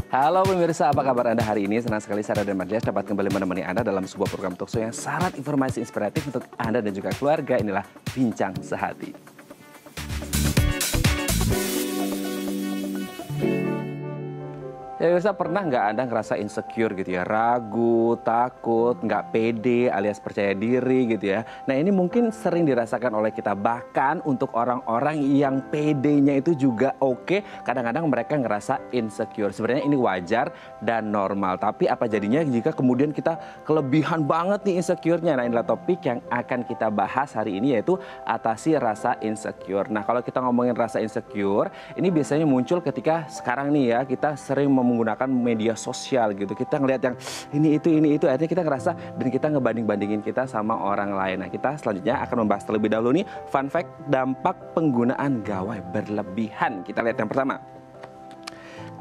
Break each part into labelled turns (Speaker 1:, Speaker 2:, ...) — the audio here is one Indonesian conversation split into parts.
Speaker 1: Halo pemirsa, apa kabar Anda hari ini? Senang sekali Sarah dan Mardias dapat kembali menemani Anda dalam sebuah program talkshow yang syarat informasi inspiratif untuk Anda dan juga keluarga. Inilah Bincang Sehati. Ya pemirsa, pernah nggak Anda ngerasa insecure gitu ya? Ragu, takut, nggak pede alias percaya diri gitu ya. Nah ini mungkin sering dirasakan oleh kita. Bahkan untuk orang-orang yang pedenya itu juga oke, kadang-kadang mereka ngerasa insecure. Sebenarnya ini wajar dan normal. Tapi apa jadinya jika kemudian kita kelebihan banget nih insecure-nya? Nah inilah topik yang akan kita bahas hari ini, yaitu atasi rasa insecure. Nah kalau kita ngomongin rasa insecure, ini biasanya muncul ketika sekarang nih ya, kita sering menggunakan media sosial gitu. Kita ngelihat yang ini itu, akhirnya kita ngerasa dan kita ngebanding-bandingin kita sama orang lain. Nah kita selanjutnya akan membahas terlebih dahulu nih fun fact dampak penggunaan gawai berlebihan. Kita lihat yang pertama.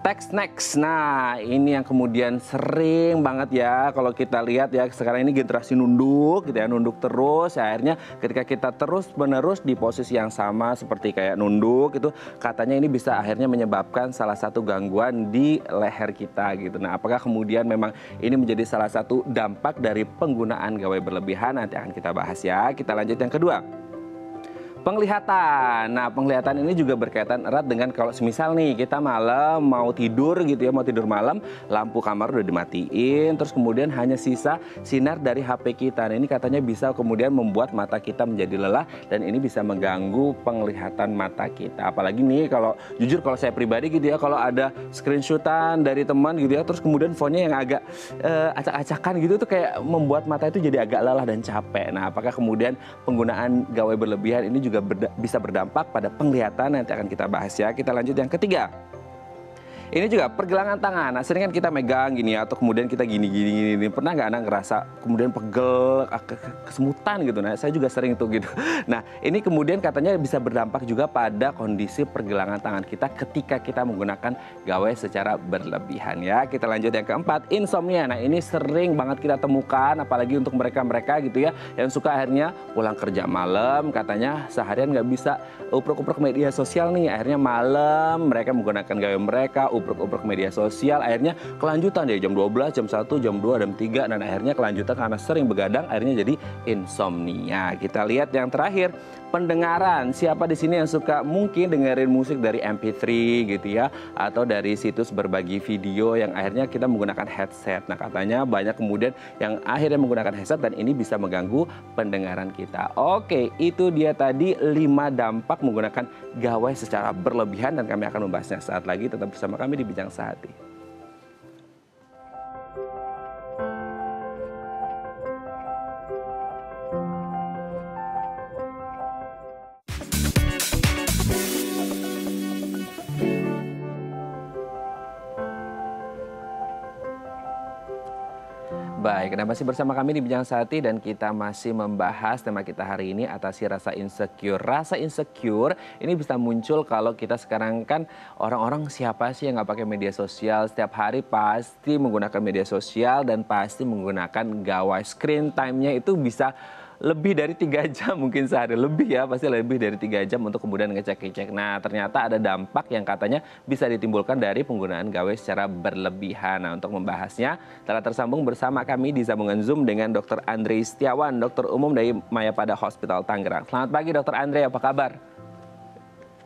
Speaker 1: Text next. Nah, ini yang kemudian sering banget ya kalau kita lihat ya, sekarang ini generasi nunduk gitu ya, nunduk terus. Ya, akhirnya ketika kita terus-menerus di posisi yang sama seperti kayak nunduk itu, katanya ini bisa akhirnya menyebabkan salah satu gangguan di leher kita gitu. Nah, apakah kemudian memang ini menjadi salah satu dampak dari penggunaan gawai berlebihan? Nanti akan kita bahas ya. Kita lanjut yang kedua. Penglihatan. Nah, penglihatan ini juga berkaitan erat dengan kalau semisal nih kita malam mau tidur gitu ya, mau tidur malam, lampu kamar udah dimatiin, terus kemudian hanya sisa sinar dari HP kita. Nah, ini katanya bisa kemudian membuat mata kita menjadi lelah dan ini bisa mengganggu penglihatan mata kita. Apalagi nih kalau jujur kalau saya pribadi gitu ya, kalau ada screenshotan dari teman gitu ya, terus kemudian fontnya yang agak acak-acakan gitu tuh kayak membuat mata itu jadi agak lelah dan capek. Nah, apakah kemudian penggunaan gawai berlebihan ini juga bisa berdampak pada penglihatan? Nanti akan kita bahas ya. Kita lanjut yang ketiga. Ini juga pergelangan tangan. Nah, sering kan kita megang gini atau kemudian kita gini. Pernah nggak Anda ngerasa kemudian pegel, kesemutan gitu? Nah, saya juga sering itu gitu. Nah, ini kemudian katanya bisa berdampak juga pada kondisi pergelangan tangan kita ketika kita menggunakan gawai secara berlebihan ya. Kita lanjut yang keempat, insomnia. Nah, ini sering banget kita temukan, apalagi untuk mereka-mereka gitu ya, yang suka akhirnya pulang kerja malam, katanya seharian nggak bisa uprek-uprek media sosial nih. Akhirnya malam mereka menggunakan gawai mereka, uprek-uprek media sosial, akhirnya kelanjutan deh jam 12, jam 1, jam 2, jam 3, dan akhirnya kelanjutan karena sering begadang akhirnya jadi insomnia. Kita lihat yang terakhir, pendengaran. Siapa di sini yang suka mungkin dengerin musik dari MP3 gitu ya, atau dari situs berbagi video yang akhirnya kita menggunakan headset. Nah, katanya banyak kemudian yang akhirnya menggunakan headset dan ini bisa mengganggu pendengaran kita. Oke, itu dia tadi 5 dampak menggunakan gawai secara berlebihan dan kami akan membahasnya saat lagi. Tetap bersama kami di Bincang Sehati. Baik, Anda masih bersama kami di Bincang Sehati dan kita masih membahas tema kita hari ini, atasi rasa insecure. Rasa insecure ini bisa muncul kalau kita sekarang kan orang-orang siapa sih yang nggak pakai media sosial? Setiap hari pasti menggunakan media sosial dan pasti menggunakan gawai. Screen time-nya itu bisa lebih dari 3 jam mungkin sehari, lebih ya, pasti lebih dari 3 jam untuk kemudian ngecek-ngecek. Nah, ternyata ada dampak yang katanya bisa ditimbulkan dari penggunaan gawai secara berlebihan. Nah, untuk membahasnya telah tersambung bersama kami di sambungan Zoom dengan Dr. Andre Setiawan, dokter umum dari Mayapada Hospital Tangerang. Selamat pagi Dr. Andre, apa kabar?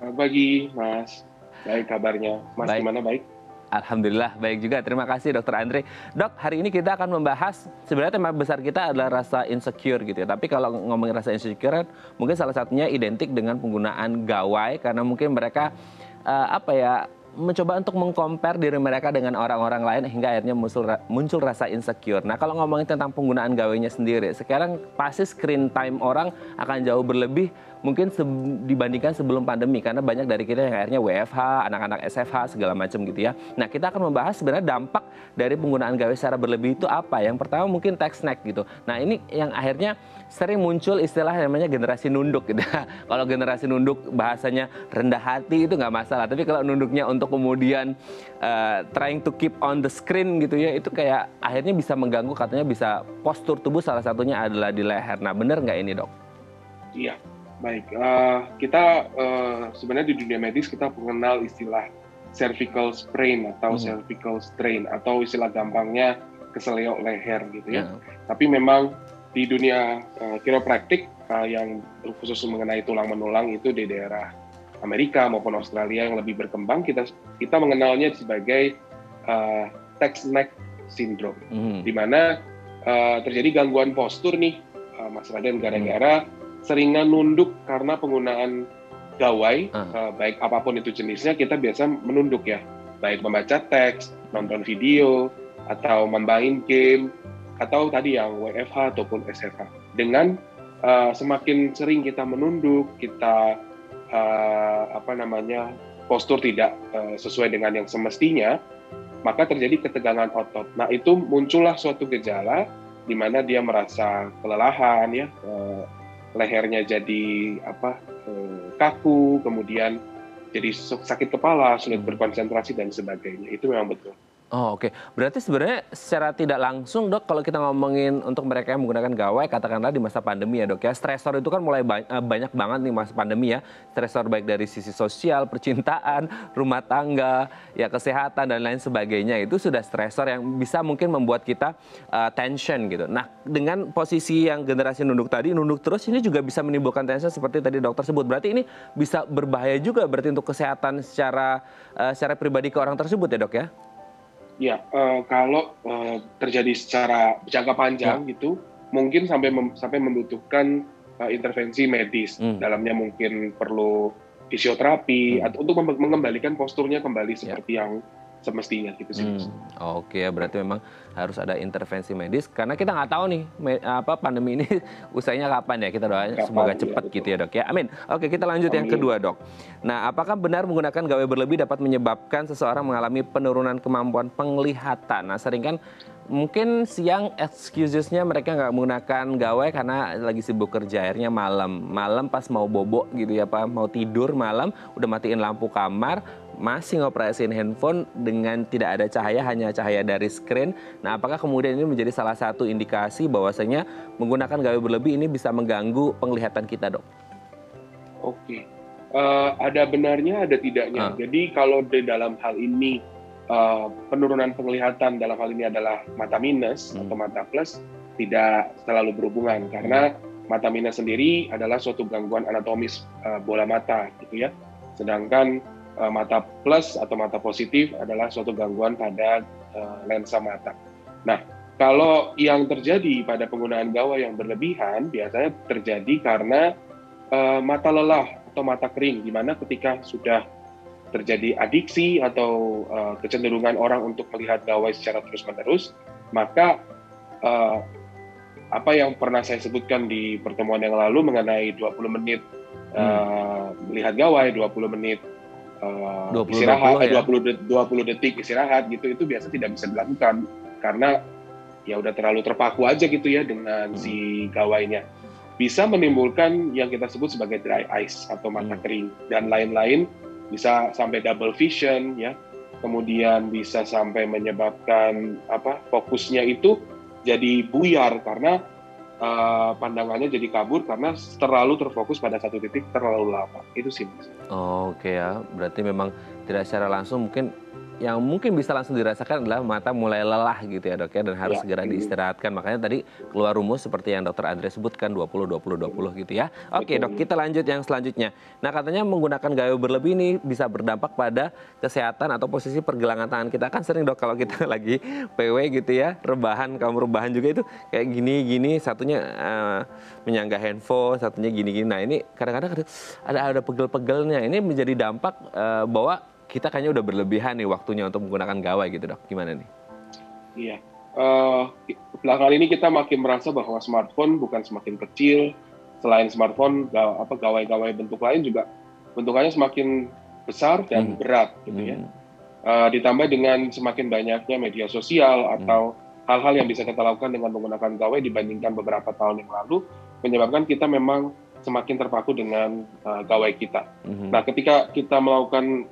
Speaker 2: Selamat pagi Mas, baik kabarnya. Mas
Speaker 1: Baik.
Speaker 2: gimana, baik?
Speaker 1: Alhamdulillah baik juga, terima kasih Dr. Andre. Dok, hari ini kita akan membahas, sebenarnya tema besar kita adalah rasa insecure gitu ya. Tapi kalau ngomongin rasa insecure, mungkin salah satunya identik dengan penggunaan gawai, karena mungkin mereka mencoba untuk mengcompare diri mereka dengan orang-orang lain hingga akhirnya muncul rasa insecure. Nah, kalau ngomongin tentang penggunaan gawainya sendiri, sekarang pasti screen time orang akan jauh berlebih mungkin dibandingkan sebelum pandemi, karena banyak dari kita yang akhirnya WFH, anak-anak SFH segala macam gitu ya. Nah, kita akan membahas sebenarnya dampak dari penggunaan gawai secara berlebih itu apa. Yang pertama mungkin tech snack gitu. Nah, ini yang akhirnya sering muncul istilah namanya generasi nunduk gitu. Kalau generasi nunduk bahasanya rendah hati itu nggak masalah, tapi kalau nunduknya untuk kemudian trying to keep on the screen gitu ya, itu kayak akhirnya bisa mengganggu, katanya bisa postur tubuh, salah satunya adalah di leher. Nah, benar nggak ini dok?
Speaker 2: Iya, baik. Kita sebenarnya di dunia medis kita mengenal istilah cervical sprain atau cervical strain atau istilah gampangnya keseleo leher gitu ya. Tapi memang di dunia kiropraktik yang khusus mengenai tulang menulang itu di daerah Amerika maupun Australia yang lebih berkembang, kita mengenalnya sebagai text neck syndrome, di mana terjadi gangguan postur nih, Mas Raden, gara-gara seringan nunduk karena penggunaan gawai, baik apapun itu jenisnya, kita biasa menunduk ya, baik membaca teks, nonton video, atau membain game, atau tadi yang WFH ataupun SFH. Dengan semakin sering kita menunduk, kita postur tidak sesuai dengan yang semestinya, maka terjadi ketegangan otot. Nah, itu muncullah suatu gejala di mana dia merasa kelelahan ya, lehernya jadi kaku, kemudian jadi sakit kepala, sulit berkonsentrasi dan sebagainya. Itu memang betul.
Speaker 1: Oh, oke. Berarti sebenarnya secara tidak langsung, Dok, kalau kita ngomongin untuk mereka yang menggunakan gawai, katakanlah di masa pandemi ya, Dok ya, stresor itu kan mulai banyak banget nih masa pandemi ya. Stresor baik dari sisi sosial, percintaan, rumah tangga, ya kesehatan dan lain sebagainya, itu sudah stresor yang bisa mungkin membuat kita tension gitu. Nah, dengan posisi yang generasi nunduk tadi, nunduk terus ini juga bisa menimbulkan tension seperti tadi dokter sebut. Berarti ini bisa berbahaya juga berarti untuk kesehatan secara pribadi ke orang tersebut ya, Dok ya?
Speaker 2: Ya, kalau terjadi secara jangka panjang gitu, mungkin sampai membutuhkan intervensi medis. Dalamnya mungkin perlu fisioterapi atau untuk mengembalikan posturnya kembali seperti yang semestinya gitu sih.
Speaker 1: Oke, berarti memang harus ada intervensi medis karena kita nggak tahu nih pandemi ini usainya kapan ya. Kita doain semoga cepat gitu ya, Dok ya. Amin. Oke, kita lanjut yang kedua, Dok. Nah, apakah benar menggunakan gawai berlebih dapat menyebabkan seseorang mengalami penurunan kemampuan penglihatan? Nah, sering kan mungkin siang excusesnya mereka nggak menggunakan gawai karena lagi sibuk kerja, akhirnya malam pas mau bobo gitu ya, mau tidur malam udah matiin lampu kamar, masih ngoperasiin handphone dengan tidak ada cahaya, hanya cahaya dari screen. Nah, apakah kemudian ini menjadi salah satu indikasi bahwasanya menggunakan gawai berlebih ini bisa mengganggu penglihatan kita, Dok?
Speaker 2: Oke, ada benarnya, ada tidaknya. Jadi kalau di dalam hal ini penurunan penglihatan dalam hal ini adalah mata minus atau mata plus, tidak selalu berhubungan karena mata minus sendiri adalah suatu gangguan anatomis bola mata gitu ya. Sedangkan mata plus atau mata positif adalah suatu gangguan pada lensa mata. Nah, kalau yang terjadi pada penggunaan gawai yang berlebihan biasanya terjadi karena mata lelah atau mata kering, di mana ketika sudah terjadi adiksi atau kecenderungan orang untuk melihat gawai secara terus-menerus, maka apa yang pernah saya sebutkan di pertemuan yang lalu mengenai 20 menit melihat gawai, 20 menit istirahat, 20 detik istirahat gitu, itu biasa tidak bisa dilakukan karena ya udah terlalu terpaku aja gitu ya dengan si gawainya. Bisa menimbulkan yang kita sebut sebagai dry eyes atau mata kering dan lain-lain, bisa sampai double vision ya. Kemudian bisa sampai menyebabkan fokusnya itu jadi buyar karena pandangannya jadi kabur karena terlalu terfokus pada satu titik terlalu lama. Itu sih, Mas.
Speaker 1: Oke ya, berarti memang tidak secara langsung mungkin yang mungkin bisa langsung dirasakan adalah mata mulai lelah gitu ya, Dok ya, dan harus segera diistirahatkan. Makanya tadi keluar rumus seperti yang Dokter Andre sebutkan 20-20-20 gitu ya. Oke, Dok, kita lanjut yang selanjutnya. Nah, katanya menggunakan gawai berlebih ini bisa berdampak pada kesehatan atau posisi pergelangan tangan kita. Kan sering, Dok, kalau kita lagi PW gitu ya, kamu rebahan juga itu kayak gini-gini, satunya menyangga handphone, satunya gini-gini. Nah, ini kadang-kadang ada pegel-pegelnya. Ini menjadi dampak bahwa kita kayaknya udah berlebihan nih waktunya untuk menggunakan gawai gitu, Dok. Gimana nih?
Speaker 2: Iya. Belakangan ini kita makin merasa bahwa smartphone bukan semakin kecil. Selain smartphone, gawai-gawai bentuk lain juga bentukannya semakin besar dan berat gitu ya. Ditambah dengan semakin banyaknya media sosial atau hal-hal yang bisa kita lakukan dengan menggunakan gawai dibandingkan beberapa tahun yang lalu, menyebabkan kita memang semakin terpaku dengan gawai kita. Nah, ketika kita melakukan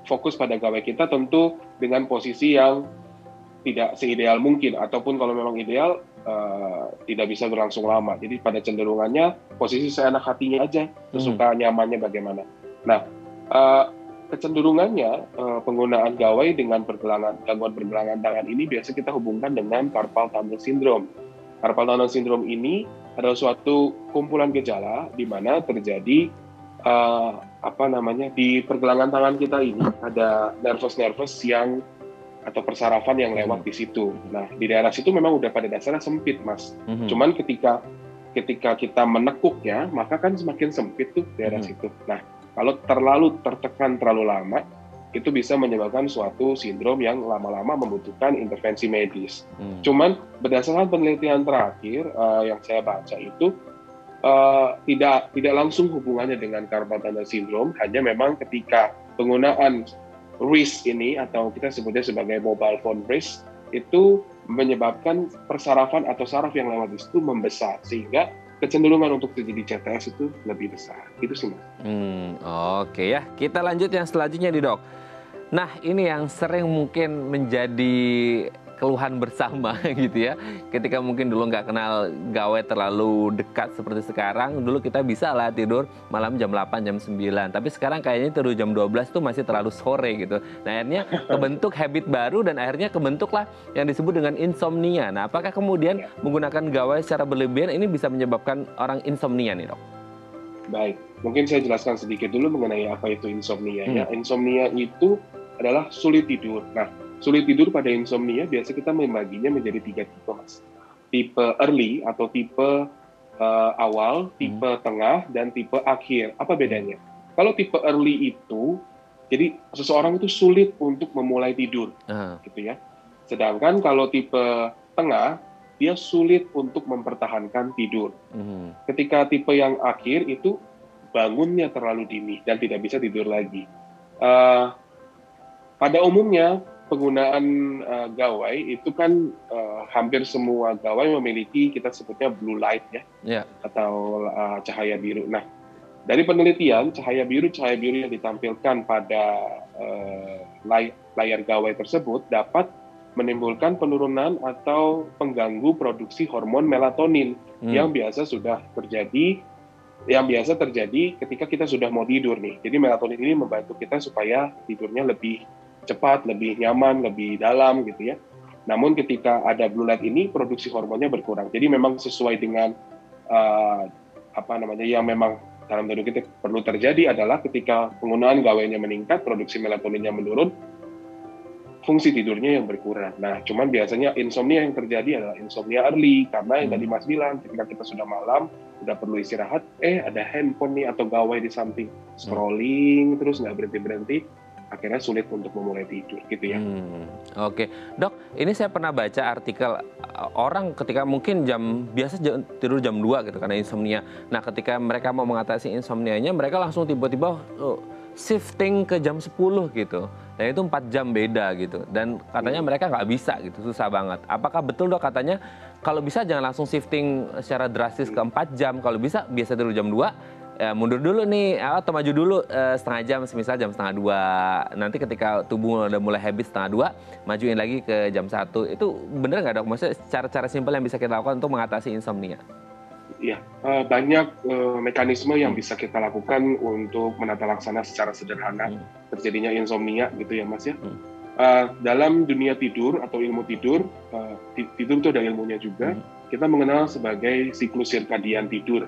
Speaker 2: fokus pada gawai kita, tentu dengan posisi yang tidak seideal mungkin, ataupun kalau memang ideal, tidak bisa berlangsung lama. Jadi pada cenderungannya, posisi seenak hatinya aja, sesuka nyamannya bagaimana. Nah, kecenderungannya penggunaan gawai dengan gangguan pergelangan tangan ini biasa kita hubungkan dengan carpal tunnel syndrome. Carpal tunnel syndrome ini adalah suatu kumpulan gejala di mana terjadi di pergelangan tangan kita ini ada nervus yang atau persarafan yang lewat di situ. Nah, di daerah situ memang udah pada dasarnya sempit, Mas. Cuman ketika kita menekuknya, maka kan semakin sempit tuh daerah situ. Nah, kalau terlalu tertekan terlalu lama, itu bisa menyebabkan suatu sindrom yang lama-lama membutuhkan intervensi medis. Cuman berdasarkan penelitian terakhir yang saya baca itu tidak langsung hubungannya dengan carpal tunnel syndrome, hanya memang ketika penggunaan wrist ini atau kita sebutnya sebagai mobile phone wrist itu menyebabkan persarafan atau saraf yang lewat di situ membesar sehingga kecenderungan untuk terjadi CTS itu lebih besar. Itu sih, Mas.
Speaker 1: Oke ya, kita lanjut yang selanjutnya nih, Dok. Nah, ini yang sering mungkin menjadi keluhan bersama gitu ya. Ketika mungkin dulu nggak kenal gawai terlalu dekat seperti sekarang, dulu kita bisa lah tidur malam jam 8, jam 9. Tapi sekarang kayaknya tidur jam 12 tuh masih terlalu sore gitu. Nah, akhirnya kebentuk habit baru dan akhirnya kebentuklah yang disebut dengan insomnia. Nah, apakah kemudian menggunakan gawai secara berlebihan ini bisa menyebabkan orang insomnia nih, Dok?
Speaker 2: Baik, mungkin saya jelaskan sedikit dulu mengenai apa itu insomnia. Ya, insomnia itu adalah sulit tidur. Nah, sulit tidur pada insomnia biasa kita membaginya menjadi 3 tipe, Mas. Tipe early atau tipe awal, tipe tengah, dan tipe akhir. Apa bedanya? Kalau tipe early itu, jadi seseorang itu sulit untuk memulai tidur, gitu ya. Sedangkan kalau tipe tengah, dia sulit untuk mempertahankan tidur. Ketika tipe yang akhir itu bangunnya terlalu dini dan tidak bisa tidur lagi. Pada umumnya penggunaan gawai itu kan hampir semua gawai memiliki kita sebutnya blue light ya, atau cahaya biru. Nah, dari penelitian cahaya biru yang ditampilkan pada layar gawai tersebut dapat menimbulkan penurunan atau pengganggu produksi hormon melatonin yang biasa terjadi ketika kita sudah mau tidur nih. Jadi melatonin ini membantu kita supaya tidurnya lebih cepat, lebih nyaman, lebih dalam gitu ya. Namun ketika ada blue light ini produksi hormonnya berkurang. Jadi memang sesuai dengan yang memang dalam tubuh kita perlu terjadi adalah ketika penggunaan gawainya meningkat, produksi melatoninnya menurun, fungsi tidurnya yang berkurang. Nah, cuman biasanya insomnia yang terjadi adalah insomnia early karena yang tadi Mas bilang ketika kita sudah malam, udah perlu istirahat, ada handphone nih atau gawai di samping, scrolling terus nggak berhenti-berhenti, akhirnya sulit untuk memulai tidur gitu ya.
Speaker 1: Oke, Dok, ini saya pernah baca artikel orang ketika mungkin biasa tidur jam 2 gitu karena insomnia. Nah, ketika mereka mau mengatasi insomnianya, mereka langsung tiba-tiba shifting ke jam 10 gitu. Dan itu 4 jam beda gitu. Dan katanya mereka nggak bisa gitu, susah banget. Apakah betul, Dok, katanya kalau bisa jangan langsung shifting secara drastis ke 4 jam. Kalau bisa biasa tidur jam 2, ya mundur dulu nih atau maju dulu setengah jam, semisal jam setengah 2. Nanti ketika tubuh udah mulai habis setengah 2, majuin lagi ke jam 1. Itu bener nggak, Dok? Maksudnya cara-cara simpel yang bisa kita lakukan untuk mengatasi insomnia?
Speaker 2: Ya, banyak mekanisme yang bisa kita lakukan untuk menata laksana secara sederhana terjadinya insomnia gitu ya, Mas ya. Dalam dunia tidur atau ilmu tidur, tidur itu ada ilmunya juga. Kita mengenal sebagai siklus sirkadian tidur.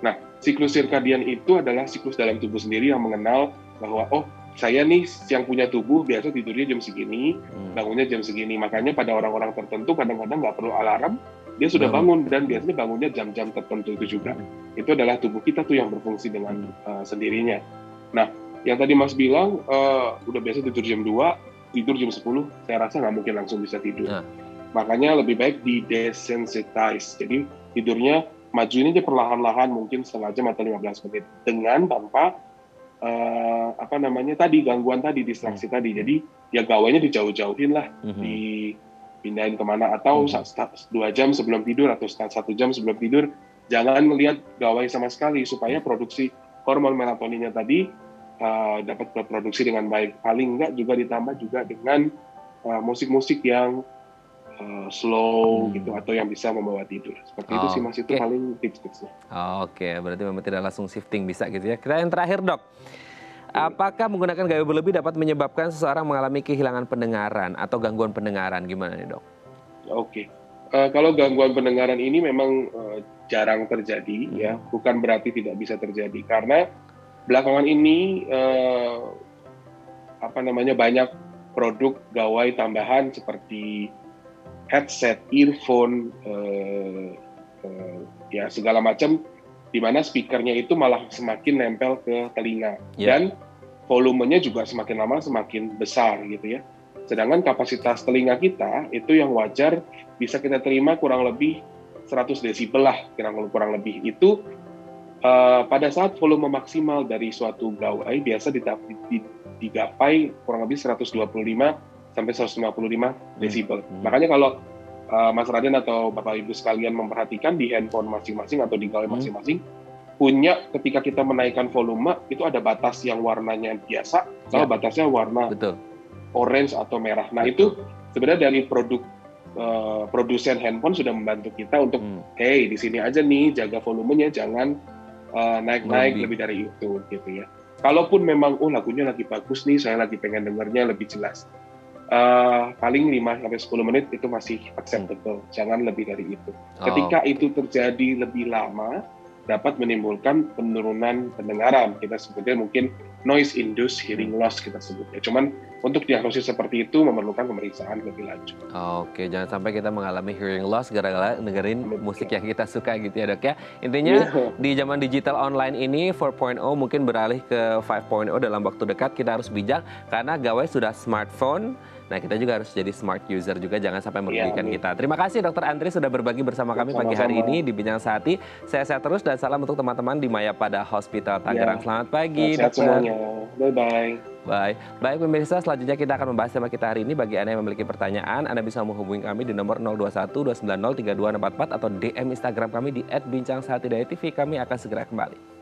Speaker 2: Nah, siklus sirkadian itu adalah siklus dalam tubuh sendiri yang mengenal bahwa saya nih yang punya tubuh biasa tidurnya jam segini, bangunnya jam segini. Makanya pada orang-orang tertentu kadang-kadang nggak perlu alarm, dia sudah bangun dan biasanya bangunnya jam-jam tertentu itu juga. Itu adalah tubuh kita tuh yang berfungsi dengan sendirinya. Nah, yang tadi Mas bilang udah biasa tidur jam 2, tidur jam 10, saya rasa nggak mungkin langsung bisa tidur. Makanya lebih baik di-desensitize. Jadi tidurnya majuin aja perlahan-lahan mungkin setengah jam atau 15 menit dengan tanpa gangguan tadi, distraksi tadi. Jadi ya gawainya dijauh-jauhin lah, dipindahin kemana atau 2 jam sebelum tidur atau 1 jam sebelum tidur jangan melihat gawai sama sekali supaya produksi hormon melatoninnya tadi dapat berproduksi dengan baik. Paling enggak juga ditambah juga dengan musik-musik yang slow gitu atau yang bisa membawa tidur. Seperti itu sih Mas, itu paling tips-tipsnya.
Speaker 1: Oke, berarti memang tidak langsung shifting bisa gitu ya. Kita yang terakhir, Dok. Apakah menggunakan gaya berlebih dapat menyebabkan seseorang mengalami kehilangan pendengaran atau gangguan pendengaran? Gimana nih, Dok?
Speaker 2: Oke. Kalau gangguan pendengaran ini memang jarang terjadi, ya, bukan berarti tidak bisa terjadi, karena belakangan ini banyak produk gawai tambahan seperti headset, earphone, ya segala macam, di mana speakernya itu malah semakin nempel ke telinga, dan volumenya juga semakin lama semakin besar gitu ya. Sedangkan kapasitas telinga kita itu yang wajar bisa kita terima kurang lebih 100 desibel lah, kurang lebih. Itu pada saat volume maksimal dari suatu gawai biasa digapai kurang lebih 125 sampai 155 desibel. Makanya kalau Mas Raden atau Bapak Ibu sekalian memperhatikan di handphone masing-masing atau di gawai masing-masing, punya ketika kita menaikkan volume itu ada batas yang warnanya biasa, sama batasnya warna orange atau merah. Nah itu sebenarnya dari produsen handphone sudah membantu kita untuk, hey, di sini aja nih, jaga volumenya, jangan naik-naik lebih dari itu, gitu ya. Kalaupun memang, lagunya lagi bagus nih, saya lagi pengen dengarnya lebih jelas, paling 5-10 menit itu masih acceptable, jangan lebih dari itu. Ketika itu terjadi lebih lama, dapat menimbulkan penurunan pendengaran. Kita sebutnya mungkin noise induced hearing loss kita sebutnya. Cuman untuk diagnosis seperti itu memerlukan pemeriksaan lebih lanjut.
Speaker 1: Oke, jangan sampai kita mengalami hearing loss gara-gara dengerin musik yang kita suka gitu ya, Dok ya. Intinya di zaman digital online ini 4.0 mungkin beralih ke 5.0 dalam waktu dekat. Kita harus bijak karena gawai sudah smartphone. Nah, kita juga harus jadi smart user juga, jangan sampai merugikan kita. Terima kasih Dr. Andri sudah berbagi bersama kami pagi hari ini di Bincang Sehati. Sehat-sehat terus dan salam untuk teman-teman di Mayapada Hospital Tangerang. Selamat pagi,
Speaker 2: Sehat semuanya. Bye-bye.
Speaker 1: Baik pemirsa, selanjutnya kita akan membahas tema kita hari ini. Bagi Anda yang memiliki pertanyaan, Anda bisa menghubungi kami di nomor 021-290-3244 atau DM Instagram kami di @bincangsehatidayatv. Kami akan segera kembali.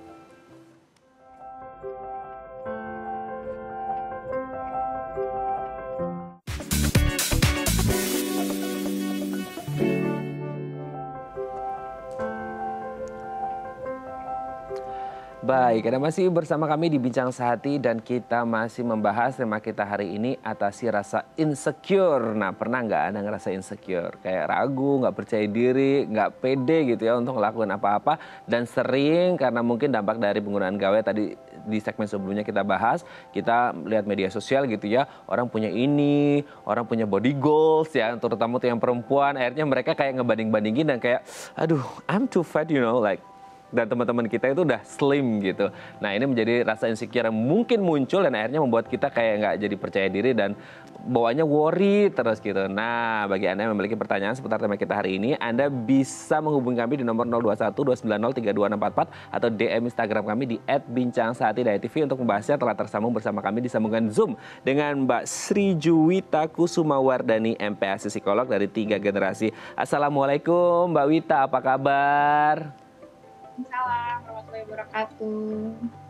Speaker 1: Baik, Anda masih bersama kami di Bincang Sehati dan kita masih membahas tema kita hari ini, atasi rasa insecure. Nah, pernah nggak Anda ngerasa insecure? Kayak ragu, nggak percaya diri, nggak pede gitu ya untuk ngelakuin apa-apa. Dan sering karena mungkin dampak dari penggunaan gawai tadi di segmen sebelumnya kita bahas, kita lihat media sosial gitu ya, orang punya ini, orang punya body goals ya, terutama tuh yang perempuan, akhirnya mereka kayak ngebanding-bandingin dan kayak, aduh, I'm too fat, you know, like, dan teman-teman kita itu udah slim gitu. Nah, ini menjadi rasa insecure yang mungkin muncul dan akhirnya membuat kita kayak nggak jadi percaya diri dan bawaannya worry terus gitu. Nah, bagi Anda yang memiliki pertanyaan seputar tema kita hari ini, Anda bisa menghubungi kami di nomor 021-290-3244 atau DM Instagram kami di @bincangsehatidayatv untuk membahasnya. Telah tersambung bersama kami di sambungan Zoom dengan Mbak Sri Juwita Kusumawardani, MPASI Psikolog dari 3 generasi. Assalamualaikum Mbak Wita, apa kabar?
Speaker 3: Waalaikumsalam warahmatullahi wabarakatuh.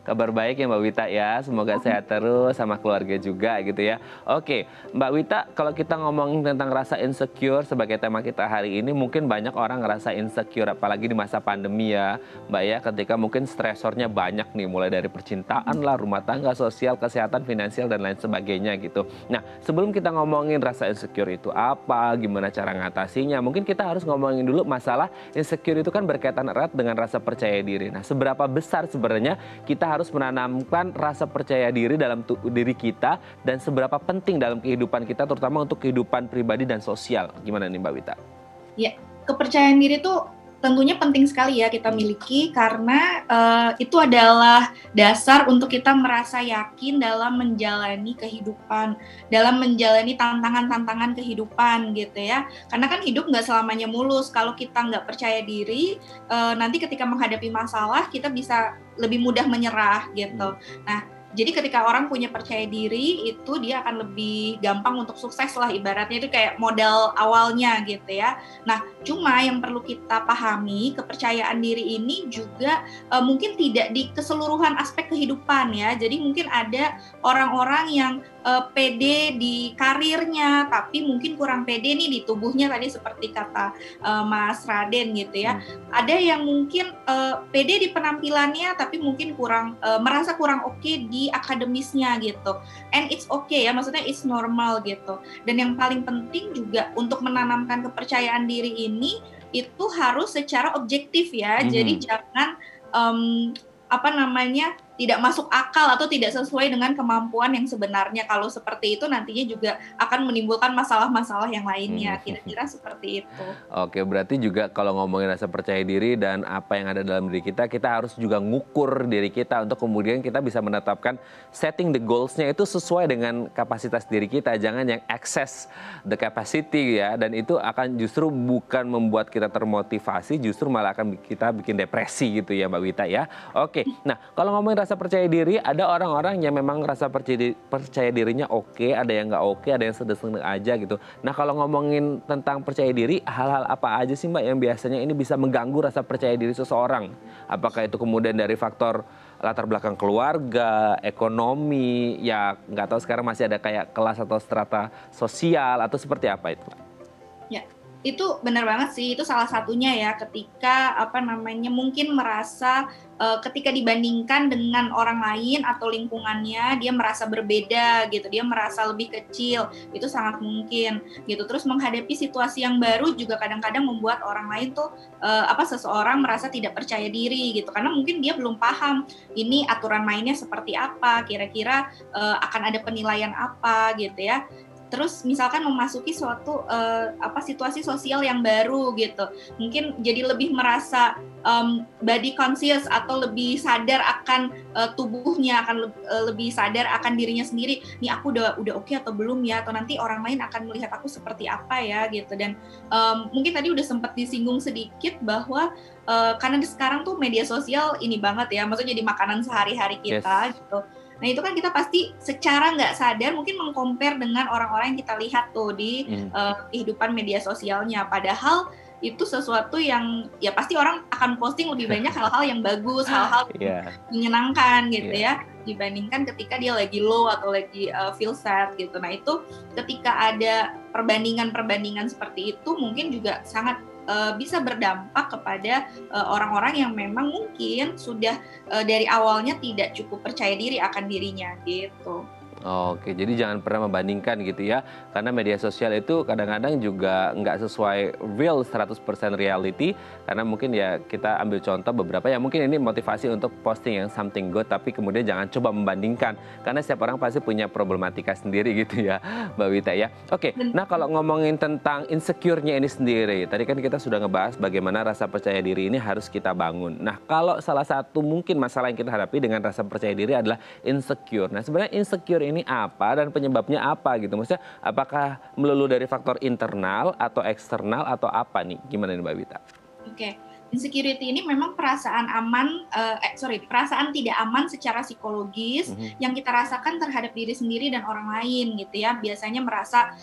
Speaker 1: Kabar baik ya Mbak Wita ya, semoga sehat terus sama keluarga juga gitu ya. Oke, Mbak Wita, kalau kita ngomongin tentang rasa insecure sebagai tema kita hari ini, mungkin banyak orang ngerasa insecure apalagi di masa pandemi ya Mbak ya, ketika mungkin stresornya banyak nih, mulai dari percintaan lah, rumah tangga, sosial, kesehatan, finansial dan lain sebagainya gitu. Nah, sebelum kita ngomongin rasa insecure itu apa, gimana cara ngatasinya, mungkin kita harus ngomongin dulu masalah insecure itu kan berkaitan erat dengan rasa percaya diri. Nah, seberapa besar sebenarnya kita harus menanamkan rasa percaya diri dalam diri kita dan seberapa penting dalam kehidupan kita, terutama untuk kehidupan pribadi dan sosial. Gimana nih Mbak Wita?
Speaker 3: Ya, kepercayaan diri itu tentunya penting sekali ya kita miliki karena itu adalah dasar untuk kita merasa yakin dalam menjalani kehidupan, dalam menjalani tantangan-tantangan kehidupan gitu ya. Karena kan hidup nggak selamanya mulus. Kalau kita nggak percaya diri, nanti ketika menghadapi masalah kita bisa lebih mudah menyerah gitu. Nah, jadi ketika orang punya percaya diri itu dia akan lebih gampang untuk sukses lah, ibaratnya itu kayak modal awalnya gitu ya. Nah, cuma yang perlu kita pahami, kepercayaan diri ini juga mungkin tidak di keseluruhan aspek kehidupan ya. Jadi mungkin ada orang-orang yang pede di karirnya, tapi mungkin kurang pede nih di tubuhnya tadi seperti kata Mas Raden gitu ya. Ada yang mungkin pede di penampilannya, tapi mungkin merasa kurang oke di akademisnya gitu. And it's okay ya, maksudnya it's normal gitu. Dan yang paling penting juga untuk menanamkan kepercayaan diri ini itu harus secara objektif ya. Jadi jangan tidak masuk akal atau tidak sesuai dengan kemampuan yang sebenarnya. Kalau seperti itu nantinya juga akan menimbulkan masalah-masalah yang lainnya. Kira-kira seperti itu.
Speaker 1: Oke, berarti juga kalau ngomongin rasa percaya diri dan apa yang ada dalam diri kita harus juga ngukur diri kita untuk kemudian kita bisa menetapkan setting the goals-nya itu sesuai dengan kapasitas diri kita. Jangan yang excess the capacity ya. Dan itu akan justru bukan membuat kita termotivasi, justru malah akan kita bikin depresi gitu ya Mbak Wita ya. Oke, nah kalau ngomongin rasa percaya diri, ada orang-orang yang memang rasa percaya dirinya oke, ada yang nggak oke, ada yang sedang-sedang aja gitu. Nah kalau ngomongin tentang percaya diri, hal-hal apa aja sih Mbak yang biasanya ini bisa mengganggu rasa percaya diri seseorang? Apakah itu kemudian dari faktor latar belakang keluarga, ekonomi, ya nggak tahu sekarang masih ada kayak kelas atau strata sosial atau seperti apa itu?
Speaker 3: Ya. Itu benar banget sih, itu salah satunya ya ketika mungkin merasa ketika dibandingkan dengan orang lain atau lingkungannya dia merasa berbeda gitu, dia merasa lebih kecil, itu sangat mungkin gitu. Terus menghadapi situasi yang baru juga kadang-kadang membuat orang lain tuh seseorang merasa tidak percaya diri gitu, karena mungkin dia belum paham ini aturan mainnya seperti apa, kira-kira akan ada penilaian apa gitu ya. Terus misalkan memasuki suatu situasi sosial yang baru gitu, mungkin jadi lebih merasa body conscious atau lebih sadar akan tubuhnya, akan lebih sadar akan dirinya sendiri. Nih aku udah oke atau belum ya, atau nanti orang lain akan melihat aku seperti apa ya gitu. Dan mungkin tadi udah sempat disinggung sedikit bahwa karena sekarang tuh media sosial ini banget ya, maksudnya jadi makanan sehari-hari kita gitu. Nah itu kan kita pasti secara nggak sadar mungkin meng-compare dengan orang-orang yang kita lihat tuh di kehidupan media sosialnya. Padahal itu sesuatu yang ya pasti orang akan posting lebih banyak hal-hal yang bagus, hal-hal menyenangkan gitu ya, dibandingkan ketika dia lagi low atau lagi feel sad gitu. Nah itu ketika ada perbandingan-perbandingan seperti itu mungkin juga sangat bisa berdampak kepada orang-orang yang memang mungkin sudah dari awalnya tidak cukup percaya diri akan dirinya gitu.
Speaker 1: Oke, jadi jangan pernah membandingkan gitu ya. Karena media sosial itu kadang-kadang juga nggak sesuai real 100% reality. Karena mungkin ya kita ambil contoh beberapa ya mungkin ini motivasi untuk posting yang something good. Tapi kemudian jangan coba membandingkan. Karena setiap orang pasti punya problematika sendiri gitu ya Mbak Wita ya. Oke, nah kalau ngomongin tentang insecure-nya ini sendiri. Tadi kan kita sudah ngebahas bagaimana rasa percaya diri ini harus kita bangun. Nah kalau salah satu mungkin masalah yang kita hadapi dengan rasa percaya diri adalah insecure. Nah sebenarnya insecure ini apa dan penyebabnya apa gitu, maksudnya apakah melulu dari faktor internal atau eksternal atau apa nih, gimana nih Mbak Wita?
Speaker 3: Oke, insecurity ini memang perasaan perasaan tidak aman secara psikologis yang kita rasakan terhadap diri sendiri dan orang lain gitu ya. Biasanya merasa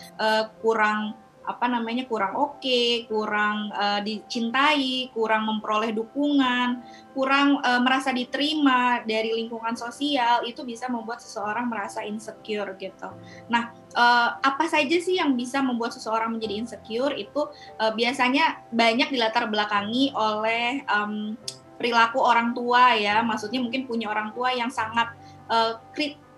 Speaker 3: kurang oke, kurang dicintai, kurang memperoleh dukungan, kurang merasa diterima dari lingkungan sosial, itu bisa membuat seseorang merasa insecure gitu. Nah, apa saja sih yang bisa membuat seseorang menjadi insecure? Itu biasanya banyak dilatar belakangi oleh perilaku orang tua ya, maksudnya mungkin punya orang tua yang sangat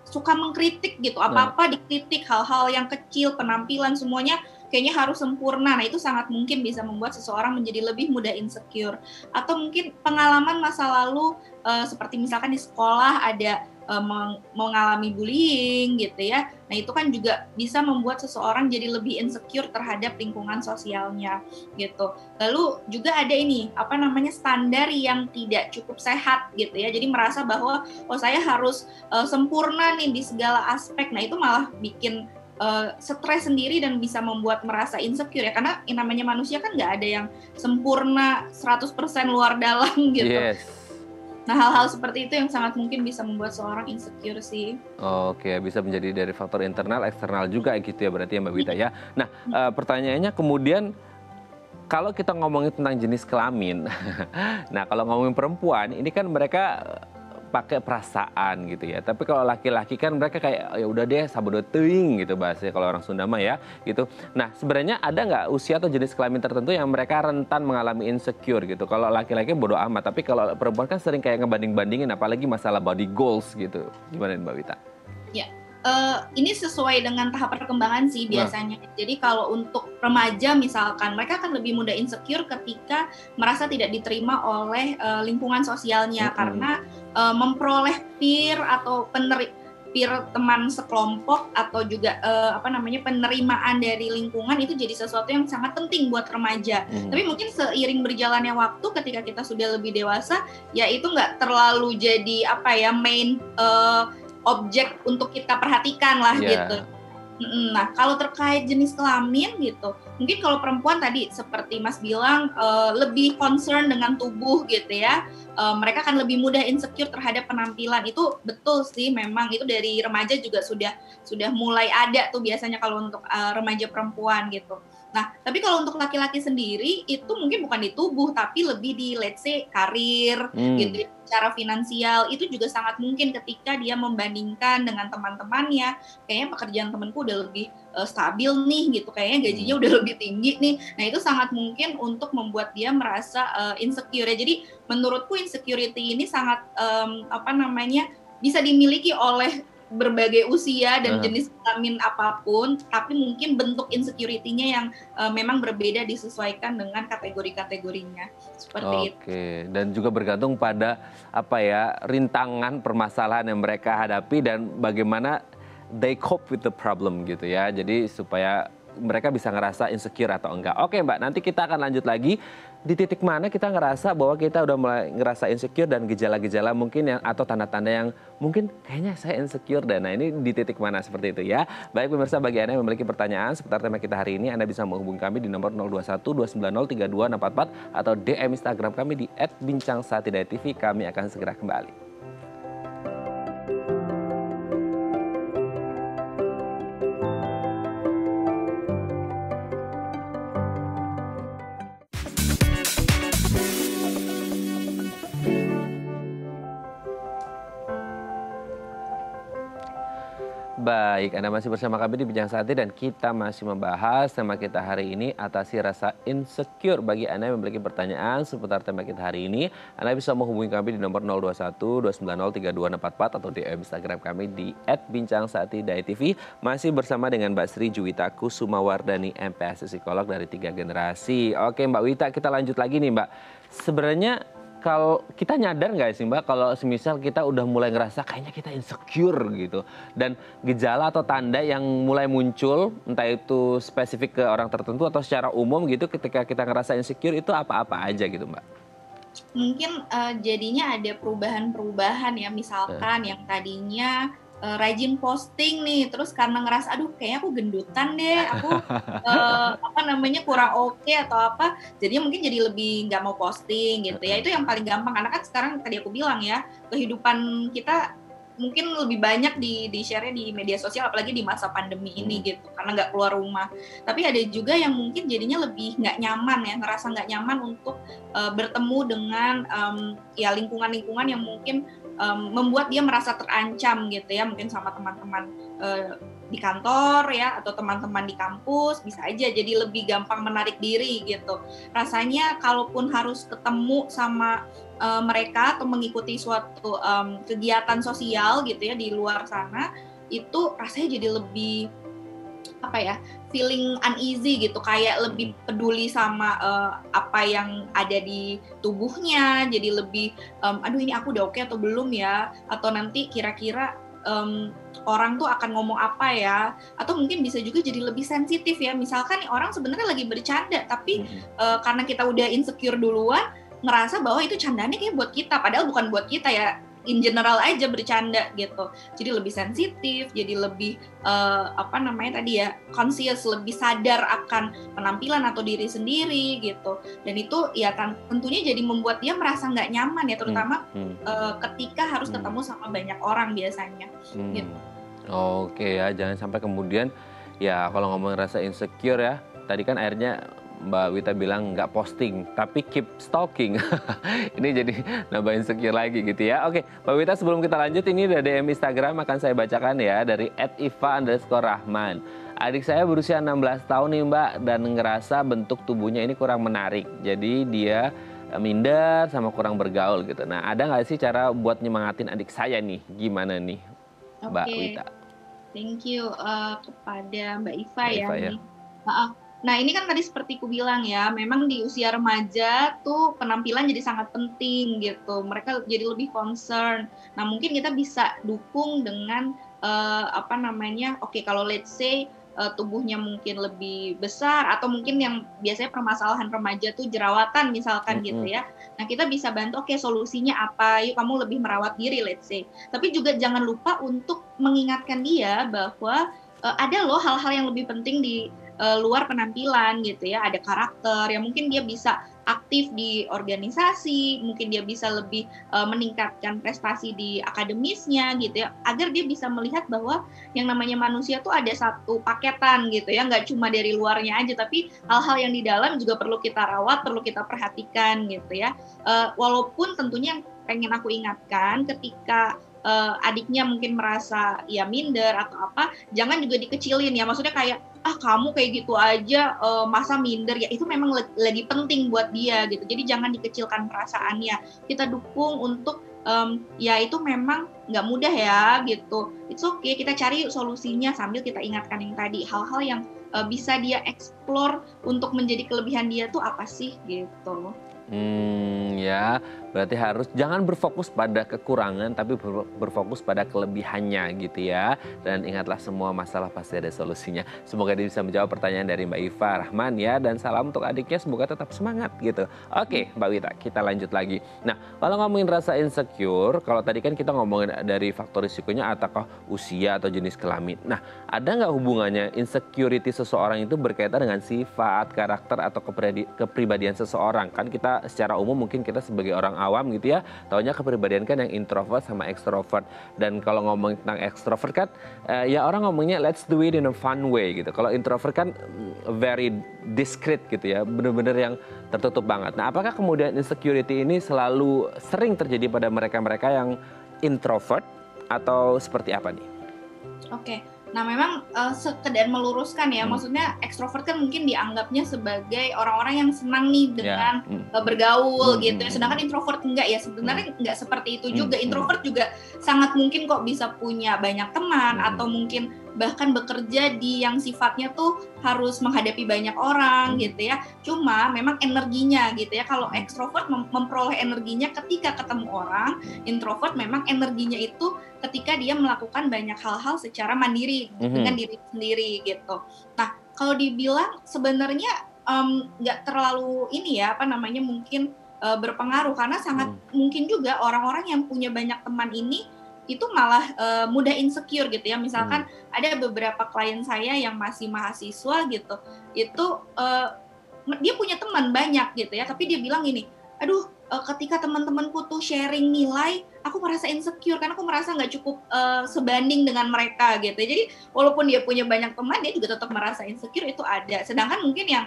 Speaker 3: suka mengkritik gitu, apa-apa dikritik, hal-hal yang kecil, penampilan semuanya kayaknya harus sempurna. Nah itu sangat mungkin bisa membuat seseorang menjadi lebih mudah insecure. Atau mungkin pengalaman masa lalu seperti misalkan di sekolah ada mengalami bullying gitu ya. Nah itu kan juga bisa membuat seseorang jadi lebih insecure terhadap lingkungan sosialnya gitu. Lalu juga ada ini standar yang tidak cukup sehat gitu ya. Jadi merasa bahwa saya harus sempurna nih di segala aspek. Nah itu malah bikin stres sendiri dan bisa membuat merasa insecure ya, karena yang namanya manusia kan nggak ada yang sempurna 100% luar dalam gitu.
Speaker 1: Yes.
Speaker 3: Nah hal-hal seperti itu yang sangat mungkin bisa membuat seorang insecure sih.
Speaker 1: Oke, bisa menjadi dari faktor internal, eksternal juga gitu ya berarti ya Mbak Wita ya. Nah pertanyaannya kemudian kalau kita ngomongin tentang jenis kelamin, nah kalau ngomongin perempuan ini kan mereka pakai perasaan gitu ya. Tapi kalau laki-laki kan mereka kayak ya udah deh sabodo teuing gitu bahasanya kalau orang Sunda mah ya gitu. Nah sebenarnya ada nggak usia atau jenis kelamin tertentu yang mereka rentan mengalami insecure gitu? Kalau laki-laki bodo amat, tapi kalau perempuan kan sering kayak ngebanding-bandingin, apalagi masalah body goals gitu. Gimana Mbak Wita?
Speaker 3: Ya, ini sesuai dengan tahap perkembangan sih biasanya. Jadi kalau untuk remaja misalkan, mereka akan lebih mudah insecure ketika merasa tidak diterima oleh lingkungan sosialnya karena memperoleh peer atau peer teman sekelompok atau juga penerimaan dari lingkungan itu jadi sesuatu yang sangat penting buat remaja. Tapi mungkin seiring berjalannya waktu ketika kita sudah lebih dewasa, ya itu nggak terlalu jadi main objek untuk kita perhatikan lah gitu. Nah, kalau terkait jenis kelamin gitu, mungkin kalau perempuan tadi seperti Mas bilang lebih concern dengan tubuh gitu ya. Mereka akan lebih mudah insecure terhadap penampilan. Itu betul sih, memang itu dari remaja juga sudah mulai ada tuh biasanya kalau untuk remaja perempuan gitu. Nah, tapi kalau untuk laki-laki sendiri itu mungkin bukan di tubuh tapi lebih di let's say karir gitu, secara finansial itu juga sangat mungkin ketika dia membandingkan dengan teman-temannya, kayaknya pekerjaan temanku udah lebih stabil nih gitu, kayaknya gajinya udah lebih tinggi nih. Nah, itu sangat mungkin untuk membuat dia merasa insecure ya. Jadi menurutku insecurity ini sangat bisa dimiliki oleh berbagai usia dan jenis kelamin apapun, tapi mungkin bentuk insecurity-nya yang memang berbeda disesuaikan dengan kategori-kategorinya. Seperti itu.
Speaker 1: Oke, dan juga bergantung pada rintangan permasalahan yang mereka hadapi dan bagaimana they cope with the problem gitu ya. Jadi supaya mereka bisa ngerasa insecure atau enggak. Oke Mbak, nanti kita akan lanjut lagi di titik mana kita ngerasa bahwa kita udah mulai ngerasa insecure dan gejala-gejala mungkin yang atau tanda-tanda yang mungkin kayaknya saya insecure dan nah ini di titik mana seperti itu ya. Baik pemirsa, bagi Anda yang memiliki pertanyaan seputar tema kita hari ini, Anda bisa menghubungi kami di nomor 0212903244 atau DM Instagram kami di @bincangsaati.tv. Kami akan segera kembali. Baik, Anda masih bersama kami di Bincang Saati dan kita masih membahas tema kita hari ini, atasi rasa insecure. Bagi Anda yang memiliki pertanyaan seputar tema kita hari ini, Anda bisa menghubungi kami di nomor 0212903244 atau DM Instagram kami di @bincangsaati.tv. Masih bersama dengan Mbak Sri Juwita Kusumawardani, MPS Psikolog dari 3 Generasi. Oke Mbak Wita, kita lanjut lagi nih Mbak. Sebenarnya kalau kita nyadar nggak sih Mbak, kalau semisal kita udah mulai ngerasa kayaknya kita insecure gitu. Dan gejala atau tanda yang mulai muncul, entah itu spesifik ke orang tertentu atau secara umum gitu, ketika kita ngerasa insecure itu apa-apa aja gitu Mbak?
Speaker 3: Mungkin jadinya ada perubahan-perubahan ya, misalkan yang tadinya rajin posting nih, terus karena ngerasa aduh kayaknya aku gendutan deh, aku kurang oke atau apa, jadinya mungkin jadi lebih nggak mau posting gitu ya. Itu yang paling gampang karena kan sekarang tadi aku bilang ya, kehidupan kita mungkin lebih banyak di share-nya di media sosial, apalagi di masa pandemi ini gitu, karena nggak keluar rumah. Tapi ada juga yang mungkin jadinya lebih nggak nyaman ya, ngerasa nggak nyaman untuk bertemu dengan lingkungan-lingkungan yang mungkin membuat dia merasa terancam gitu ya, mungkin sama teman-teman di kantor ya, atau teman-teman di kampus, bisa aja jadi lebih gampang menarik diri gitu. Rasanya kalaupun harus ketemu sama mereka atau mengikuti suatu kegiatan sosial gitu ya di luar sana, itu rasanya jadi lebih feeling uneasy gitu, kayak lebih peduli sama apa yang ada di tubuhnya, jadi lebih aduh ini aku udah oke atau belum ya, atau nanti kira-kira orang tuh akan ngomong apa ya, atau mungkin bisa juga jadi lebih sensitif ya, misalkan nih orang sebenarnya lagi bercanda tapi karena kita udah insecure duluan, ngerasa bahwa itu candanya kayak buat kita, padahal bukan buat kita ya, in general aja bercanda gitu. Jadi lebih sensitif, jadi lebih conscious, lebih sadar akan penampilan atau diri sendiri gitu. Dan itu ya kan tentunya jadi membuat dia merasa nggak nyaman ya, terutama ketika harus ketemu sama banyak orang biasanya. Gitu.
Speaker 1: Oke ya, jangan sampai kemudian ya kalau ngomong rasa insecure ya, tadi kan akhirnya Mbak Wita bilang nggak posting, tapi keep stalking. Ini jadi nambah insecure lagi gitu ya. Oke, Mbak Wita, sebelum kita lanjut, ini ada DM Instagram akan saya bacakan ya, dari @iva_rahman. Adik saya berusia 16 tahun nih Mbak, dan ngerasa bentuk tubuhnya ini kurang menarik. Jadi dia minder sama kurang bergaul gitu. Nah, ada nggak sih cara buat nyemangatin adik saya nih? Gimana nih Mbak Wita?
Speaker 3: Thank you kepada Mbak Iva ya.
Speaker 1: Ya.
Speaker 3: Nah, ini kan tadi seperti ku bilang ya, memang di usia remaja tuh penampilan jadi sangat penting gitu. Mereka jadi lebih concern. Nah, mungkin kita bisa dukung dengan oke, kalau let's say tubuhnya mungkin lebih besar, atau mungkin yang biasanya permasalahan remaja tuh jerawatan misalkan gitu ya. Nah, kita bisa bantu, oke, solusinya apa, yuk kamu lebih merawat diri, let's say. Tapi juga jangan lupa untuk mengingatkan dia bahwa ada loh hal-hal yang lebih penting di luar penampilan gitu ya. Ada karakter yang mungkin dia bisa aktif di organisasi, mungkin dia bisa lebih meningkatkan prestasi di akademisnya gitu ya, agar dia bisa melihat bahwa yang namanya manusia tuh ada satu paketan gitu ya, nggak cuma dari luarnya aja, tapi hal-hal yang di dalam juga perlu kita rawat, perlu kita perhatikan gitu ya. Walaupun tentunya yang pengen aku ingatkan, ketika adiknya mungkin merasa ya minder atau apa, jangan juga dikecilin ya, maksudnya kayak kamu kayak gitu aja masa minder ya, itu memang lagi penting buat dia gitu, jadi jangan dikecilkan perasaannya, kita dukung untuk ya itu memang nggak mudah ya gitu, it's okay, kita cari solusinya sambil kita ingatkan yang tadi, hal-hal yang bisa dia explore untuk menjadi kelebihan dia tuh apa sih gitu.
Speaker 1: Ya, berarti harus jangan berfokus pada kekurangan, tapi berfokus pada kelebihannya gitu ya. Dan ingatlah, semua masalah pasti ada solusinya. Semoga dia bisa menjawab pertanyaan dari Mbak Iva Rahman ya. Dan salam untuk adiknya, semoga tetap semangat gitu. Oke, Mbak Wita, kita lanjut lagi. Nah, kalau ngomongin rasa insecure, kalau tadi kan kita ngomongin dari faktor risikonya ataukah usia atau jenis kelamin. Nah, ada nggak hubungannya insecurity seseorang itu berkaitan dengan sifat, karakter, atau kepribadian seseorang? Kan kita secara umum mungkin kita sebagai orang awam gitu ya, taunya kepribadian kan yang introvert sama extrovert. Dan kalau ngomong tentang extrovert kan ya orang ngomongnya let's do it in a fun way gitu. Kalau introvert kan very discreet gitu ya, bener-bener yang tertutup banget. Nah, apakah kemudian insecurity ini selalu sering terjadi pada mereka-mereka yang introvert atau seperti apa nih?
Speaker 3: Oke. Nah, memang sekedar meluruskan ya, maksudnya ekstrovert kan mungkin dianggapnya sebagai orang-orang yang senang nih dengan bergaul gitu ya, sedangkan introvert enggak ya, sebenarnya enggak seperti itu juga. Introvert juga sangat mungkin kok bisa punya banyak teman, atau mungkin bahkan bekerja di yang sifatnya tuh harus menghadapi banyak orang gitu ya. Cuma memang energinya gitu ya, kalau ekstrovert memperoleh energinya ketika ketemu orang, introvert memang energinya itu ketika dia melakukan banyak hal-hal secara mandiri dengan diri sendiri gitu. Nah, kalau dibilang sebenarnya nggak terlalu ini ya, mungkin berpengaruh, karena sangat mungkin juga orang-orang yang punya banyak teman ini itu malah mudah insecure gitu ya. Misalkan ada beberapa klien saya yang masih mahasiswa gitu, itu dia punya teman banyak gitu ya, tapi dia bilang gini, aduh ketika teman-temanku tuh sharing nilai, aku merasa insecure karena aku merasa nggak cukup sebanding dengan mereka gitu. Jadi walaupun dia punya banyak teman, dia juga tetap merasa insecure, itu ada. Sedangkan mungkin yang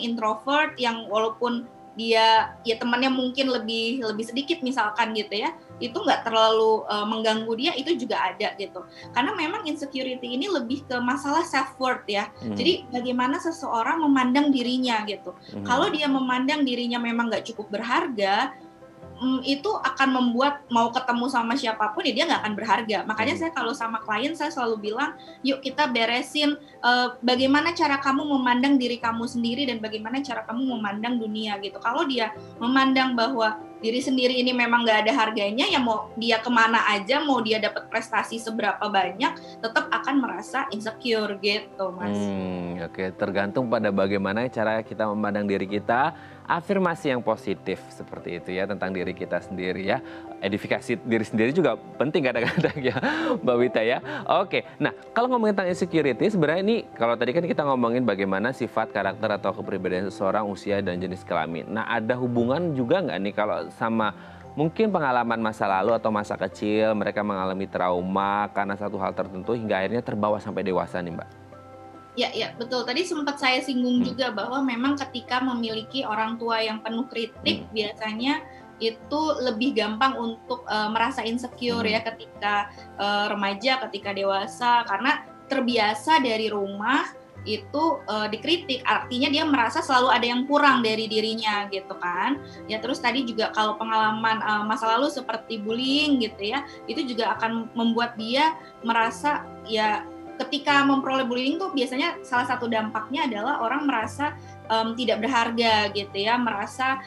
Speaker 3: introvert, yang walaupun dia ya temannya mungkin lebih sedikit misalkan gitu ya, itu nggak terlalu mengganggu dia, itu juga ada gitu. Karena memang insecurity ini lebih ke masalah self worth ya. Jadi bagaimana seseorang memandang dirinya gitu. Kalau dia memandang dirinya memang nggak cukup berharga, itu akan membuat mau ketemu sama siapapun ya dia nggak akan berharga. Makanya saya kalau sama klien saya selalu bilang, yuk kita beresin bagaimana cara kamu memandang diri kamu sendiri dan bagaimana cara kamu memandang dunia gitu. Kalau dia memandang bahwa diri sendiri ini memang nggak ada harganya, ya mau dia kemana aja, mau dia dapat prestasi seberapa banyak, tetap akan merasa insecure gitu, Mas.
Speaker 1: Oke, tergantung pada bagaimana cara kita memandang diri kita. Afirmasi yang positif seperti itu ya tentang diri kita sendiri ya. Edifikasi diri sendiri juga penting kadang-kadang ya Mbak Wita ya. Oke, nah kalau ngomongin tentang insecurity, sebenarnya ini kalau tadi kan kita ngomongin bagaimana sifat, karakter, atau kepribadian seseorang, usia, dan jenis kelamin. Nah, ada hubungan juga nggak nih kalau sama mungkin pengalaman masa lalu atau masa kecil, mereka mengalami trauma karena satu hal tertentu hingga akhirnya terbawa sampai dewasa nih Mbak?
Speaker 3: Ya, ya, betul. Tadi sempat saya singgung juga bahwa memang ketika memiliki orang tua yang penuh kritik, biasanya itu lebih gampang untuk merasa insecure ya ketika remaja, ketika dewasa, karena terbiasa dari rumah itu dikritik, artinya dia merasa selalu ada yang kurang dari dirinya gitu kan. Ya terus tadi juga kalau pengalaman masa lalu seperti bullying gitu ya, itu juga akan membuat dia merasa ya ketika memperoleh bullying tuh biasanya salah satu dampaknya adalah orang merasa tidak berharga gitu ya, merasa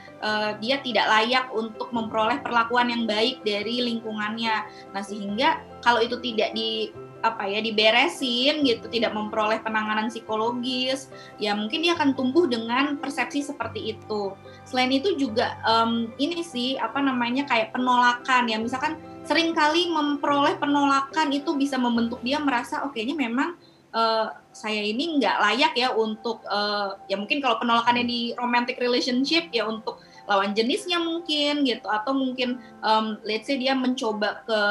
Speaker 3: dia tidak layak untuk memperoleh perlakuan yang baik dari lingkungannya. Nah sehingga kalau itu tidak diberesin gitu, tidak memperoleh penanganan psikologis, ya mungkin dia akan tumbuh dengan persepsi seperti itu. Selain itu juga ini sih kayak penolakan ya, misalkan sering kali memperoleh penolakan itu bisa membentuk dia merasa kayaknya memang saya ini nggak layak ya untuk ya mungkin kalau penolakannya di romantic relationship ya untuk lawan jenisnya mungkin gitu, atau mungkin let's say dia mencoba ke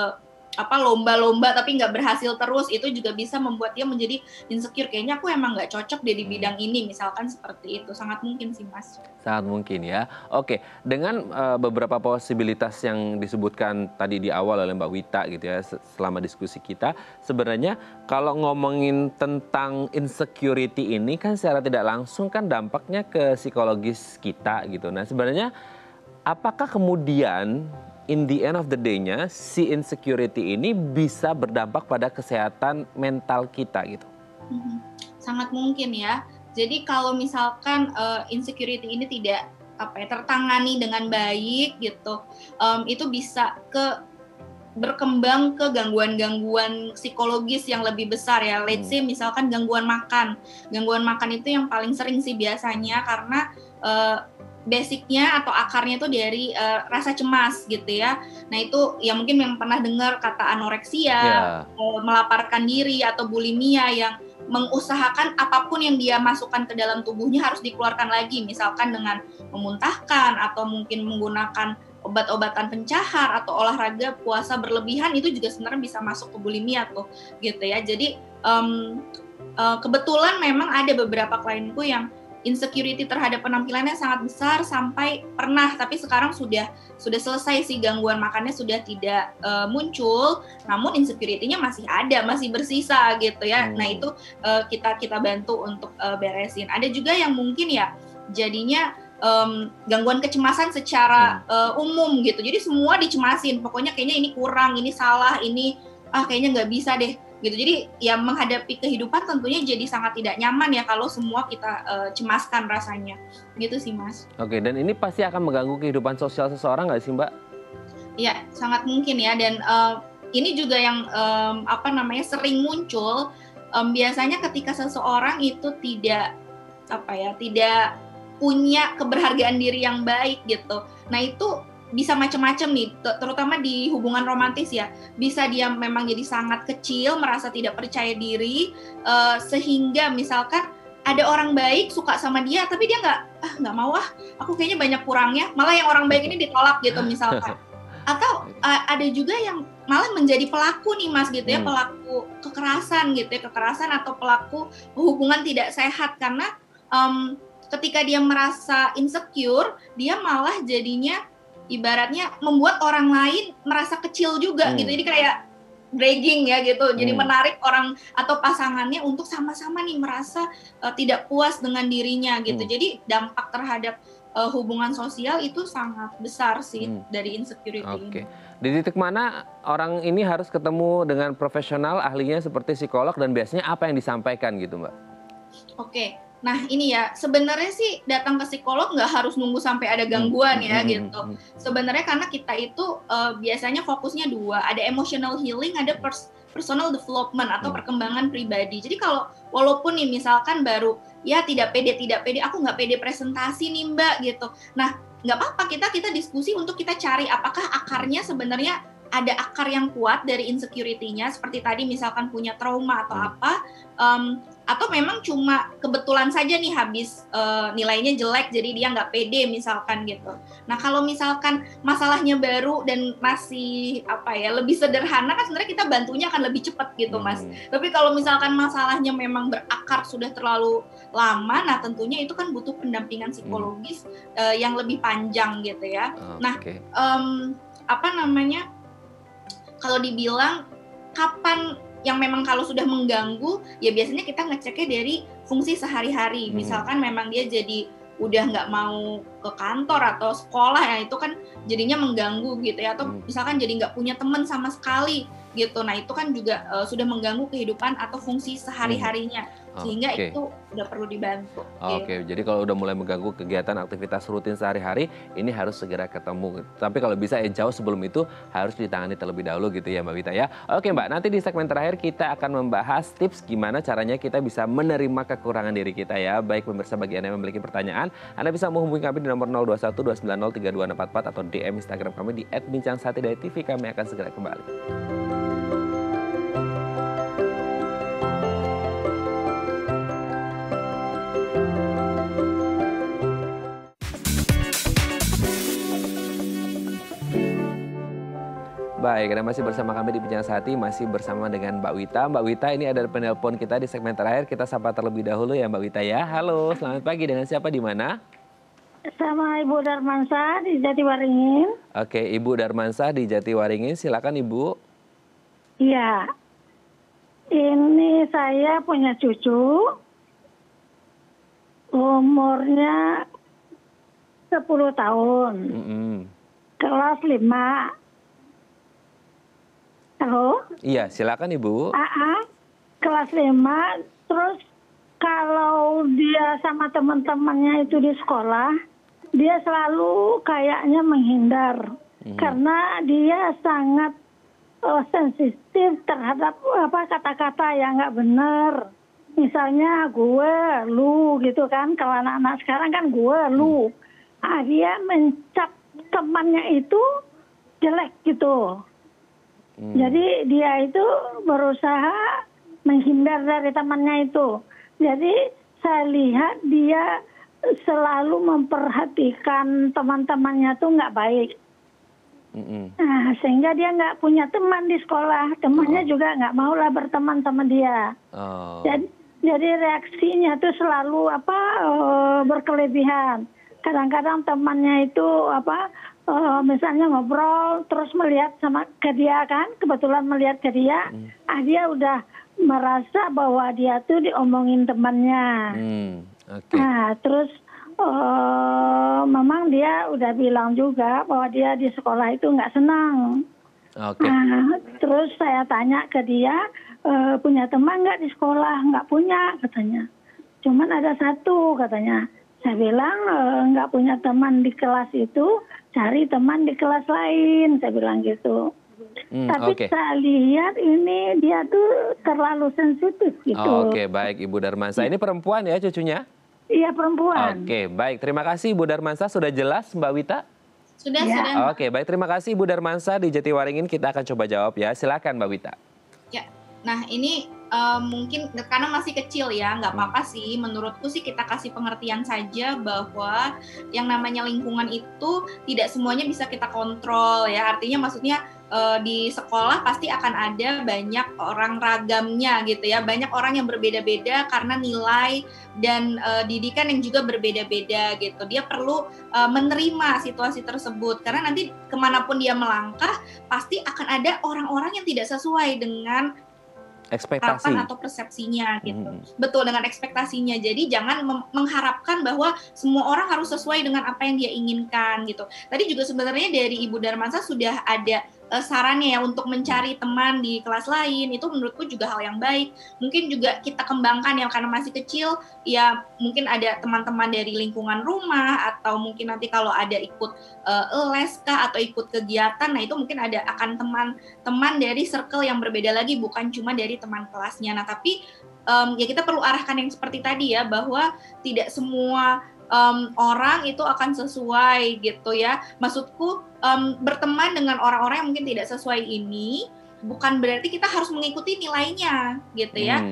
Speaker 3: lomba-lomba tapi nggak berhasil terus, itu juga bisa membuat dia menjadi insecure, kayaknya aku emang nggak cocok deh di bidang ini, misalkan seperti itu. Sangat mungkin sih Mas.
Speaker 1: Sangat mungkin ya. Oke, dengan beberapa posibilitas yang disebutkan tadi di awal oleh Mbak Wita gitu ya selama diskusi kita, sebenarnya kalau ngomongin tentang insecurity ini kan secara tidak langsung kan dampaknya ke psikologis kita gitu. Nah sebenarnya apakah kemudian in the end of the day-nya si insecurity ini bisa berdampak pada kesehatan mental kita gitu?
Speaker 3: Sangat mungkin ya. Jadi kalau misalkan insecurity ini tidak tertangani dengan baik gitu, itu bisa berkembang ke gangguan-gangguan psikologis yang lebih besar ya. Let's say misalkan gangguan makan. Gangguan makan itu yang paling sering sih biasanya karena basicnya atau akarnya itu dari rasa cemas gitu ya. Nah itu ya mungkin yang pernah dengar kata anoreksia, melaparkan diri atau bulimia yang mengusahakan apapun yang dia masukkan ke dalam tubuhnya harus dikeluarkan lagi, misalkan dengan memuntahkan atau mungkin menggunakan obat-obatan pencahar atau olahraga puasa berlebihan, itu juga sebenarnya bisa masuk ke bulimia tuh gitu ya. Jadi kebetulan memang ada beberapa klienku yang insecurity terhadap penampilannya sangat besar sampai pernah, tapi sekarang sudah selesai sih, gangguan makannya sudah tidak muncul, namun insecurity-nya masih ada, masih bersisa gitu ya. Nah itu kita bantu untuk beresin. Ada juga yang mungkin ya jadinya gangguan kecemasan secara umum gitu, jadi semua dicemasin, pokoknya kayaknya ini kurang, ini salah, ini kayaknya nggak bisa deh gitu. Jadi ya menghadapi kehidupan tentunya jadi sangat tidak nyaman ya kalau semua kita cemaskan rasanya gitu sih Mas.
Speaker 1: Oke, dan ini pasti akan mengganggu kehidupan sosial seseorang nggak sih Mbak?
Speaker 3: Iya, sangat mungkin ya, dan ini juga yang sering muncul biasanya ketika seseorang itu tidak punya keberhargaan diri yang baik gitu. Nah itu bisa macam-macam nih, terutama di hubungan romantis ya. Bisa dia memang jadi sangat kecil, merasa tidak percaya diri, sehingga misalkan ada orang baik suka sama dia, tapi dia nggak mau aku kayaknya banyak kurangnya, malah yang orang baik ini ditolak gitu misalkan. Atau ada juga yang malah menjadi pelaku nih Mas gitu ya, pelaku kekerasan gitu ya, kekerasan atau pelaku hubungan tidak sehat, karena ketika dia merasa insecure, dia malah jadinya ibaratnya membuat orang lain merasa kecil juga gitu. Jadi kayak bragging ya gitu. Jadi menarik orang atau pasangannya untuk sama-sama nih merasa tidak puas dengan dirinya gitu. Jadi dampak terhadap hubungan sosial itu sangat besar sih dari insecurity ini.
Speaker 1: Di titik mana orang ini harus ketemu dengan profesional ahlinya seperti psikolog, dan biasanya apa yang disampaikan gitu Mbak?
Speaker 3: Oke. Nah ini ya, sebenarnya sih datang ke psikolog nggak harus nunggu sampai ada gangguan ya gitu. Sebenarnya karena kita itu biasanya fokusnya dua, ada emotional healing, ada personal development atau perkembangan pribadi. Jadi kalau walaupun nih misalkan baru ya tidak pede, aku nggak pede presentasi nih Mbak gitu. Nah nggak apa-apa, kita diskusi untuk kita cari apakah akarnya sebenarnya ada akar yang kuat dari insecurity-nya, seperti tadi misalkan punya trauma atau apa, atau memang cuma kebetulan saja nih habis nilainya jelek jadi dia nggak pede misalkan gitu. Nah kalau misalkan masalahnya baru dan masih lebih sederhana kan sebenarnya kita bantunya akan lebih cepat gitu Mas. Tapi kalau misalkan masalahnya memang berakar sudah terlalu lama, nah tentunya itu kan butuh pendampingan psikologis yang lebih panjang gitu ya. Nah kalau dibilang kapan yang memang kalau sudah mengganggu, ya biasanya kita ngeceknya dari fungsi sehari-hari. Misalkan memang dia jadi udah nggak mau ke kantor atau sekolah, ya itu kan jadinya mengganggu gitu ya. Atau misalkan jadi nggak punya teman sama sekali gitu. Nah itu kan juga sudah mengganggu kehidupan atau fungsi sehari-harinya. Sehingga itu udah perlu dibantu.
Speaker 1: Jadi kalau udah mulai mengganggu kegiatan aktivitas rutin sehari-hari, ini harus segera ketemu. Tapi kalau bisa jauh sebelum itu harus ditangani terlebih dahulu gitu ya Mbak Wita ya. Oke Mbak, nanti di segmen terakhir kita akan membahas tips gimana caranya kita bisa menerima kekurangan diri kita ya. Baik pemirsa, bagi Anda yang memiliki pertanyaan, Anda bisa menghubungi kami di nomor 021 290 32644 atau DM Instagram kami di @bincangsati.tv. Kami akan segera kembali. Baik, Anda masih bersama kami di Bincang Hati, masih bersama dengan Mbak Wita. Mbak Wita, ini ada penelpon kita di segmen terakhir. Kita sapa terlebih dahulu ya Mbak Wita ya. Halo, selamat pagi. Dengan siapa, di mana?
Speaker 4: Sama Ibu Darmansyah di Jatiwaringin.
Speaker 1: Oke, Ibu Darmansyah di Jatiwaringin. Silakan Ibu.
Speaker 4: Iya. Ini saya punya cucu. Umurnya 10 tahun. Kelas 5. Halo?
Speaker 1: Iya, silakan Ibu.
Speaker 4: Kelas 5, terus kalau dia sama teman-temannya itu di sekolah, dia selalu kayaknya menghindar. Karena dia sangat sensitif terhadap kata-kata yang nggak benar. Misalnya gue, lu gitu kan, kalau anak-anak sekarang kan gue, lu. Dia mencap temannya itu jelek gitu. Jadi dia itu berusaha menghindar dari temannya itu. Jadi saya lihat dia selalu memperhatikan teman-temannya tuh nggak baik. Nah, sehingga dia nggak punya teman di sekolah. Temannya juga nggak mau lah berteman sama dia. Jadi reaksinya tuh selalu berkelebihan. Kadang-kadang temannya itu misalnya ngobrol terus melihat ke dia kan, kebetulan melihat ke dia, dia udah merasa bahwa dia tuh diomongin temannya. Nah, terus memang dia udah bilang juga bahwa dia di sekolah itu nggak senang. Nah, terus saya tanya ke dia, punya teman nggak di sekolah? Nggak punya, katanya. Cuman ada satu, katanya. Saya bilang nggak punya teman di kelas itu, cari teman di kelas lain, saya bilang gitu. Tapi saya lihat ini dia tuh terlalu sensitif gitu.
Speaker 1: Baik Ibu Darmansyah. Ini perempuan ya cucunya?
Speaker 4: Iya, perempuan.
Speaker 1: Baik. Terima kasih Ibu Darmansyah. Sudah jelas Mbak Wita?
Speaker 3: Sudah.
Speaker 1: Baik. Terima kasih Ibu Darmansyah di Jatiwaringin. Kita akan coba jawab ya. Silakan Mbak Wita.
Speaker 3: Ya, nah ini mungkin karena masih kecil ya, nggak apa-apa sih. Menurutku sih kita kasih pengertian saja bahwa yang namanya lingkungan itu tidak semuanya bisa kita kontrol ya. Artinya maksudnya di sekolah pasti akan ada banyak orang ragamnya gitu ya. Banyak orang yang berbeda-beda karena nilai dan didikan yang juga berbeda-beda gitu. Dia perlu menerima situasi tersebut karena nanti kemanapun dia melangkah pasti akan ada orang-orang yang tidak sesuai dengan
Speaker 1: ekspektasi
Speaker 3: atau persepsinya gitu. Betul, dengan ekspektasinya. Jadi jangan mengharapkan bahwa semua orang harus sesuai dengan apa yang dia inginkan gitu. Tadi juga sebenarnya dari Ibu Darmansyah sudah ada sarannya ya untuk mencari teman di kelas lain. Itu menurutku juga hal yang baik. Mungkin juga kita kembangkan ya karena masih kecil, ya mungkin ada teman-teman dari lingkungan rumah atau mungkin nanti kalau ada ikut les atau ikut kegiatan, nah itu mungkin ada akan teman-teman dari circle yang berbeda lagi, bukan cuma dari teman kelasnya. Nah tapi ya kita perlu arahkan yang seperti tadi ya, bahwa tidak semua orang itu akan sesuai gitu ya. Maksudku berteman dengan orang-orang yang mungkin tidak sesuai ini bukan berarti kita harus mengikuti nilainya gitu ya.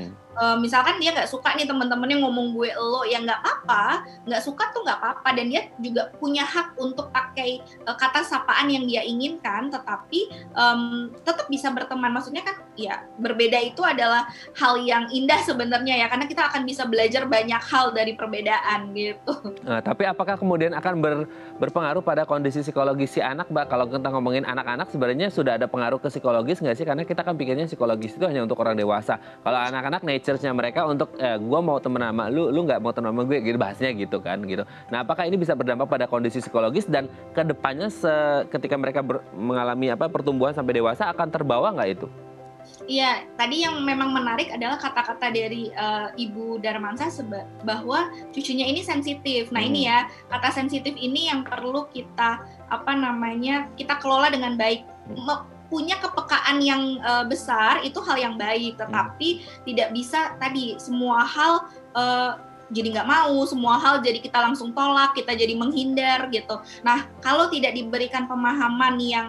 Speaker 3: Misalkan dia nggak suka nih teman-temannya ngomong gue lo, ya nggak apa-apa, nggak suka tuh nggak apa-apa, dan dia juga punya hak untuk pakai kata sapaan yang dia inginkan, tetapi tetap bisa berteman. Maksudnya kan ya berbeda itu adalah hal yang indah sebenarnya ya, karena kita akan bisa belajar banyak hal dari perbedaan gitu.
Speaker 1: Nah, tapi apakah kemudian akan berpengaruh pada kondisi psikologis si anak, Mbak? Kalau kita ngomongin anak-anak sebenarnya sudah ada pengaruh ke psikologis nggak sih? Karena kita kan pikirnya psikologis itu hanya untuk orang dewasa. Kalau anak-anak nature-nya mereka untuk gue mau temen sama lu nggak mau temen sama gue, gitu bahasnya gitu kan gitu. Nah, apakah ini bisa berdampak pada kondisi psikologis dan kedepannya ketika mereka mengalami pertumbuhan sampai dewasa akan terbawa nggak itu?
Speaker 3: Iya, tadi yang memang menarik adalah kata-kata dari Ibu Darmansyah bahwa cucunya ini sensitif. Nah ini ya, kata sensitif ini yang perlu kita kita kelola dengan baik. Punya kepekaan yang besar itu hal yang baik, tetapi tidak bisa tadi semua hal jadi nggak mau, semua hal jadi kita langsung tolak, kita jadi menghindar gitu. Nah kalau tidak diberikan pemahaman yang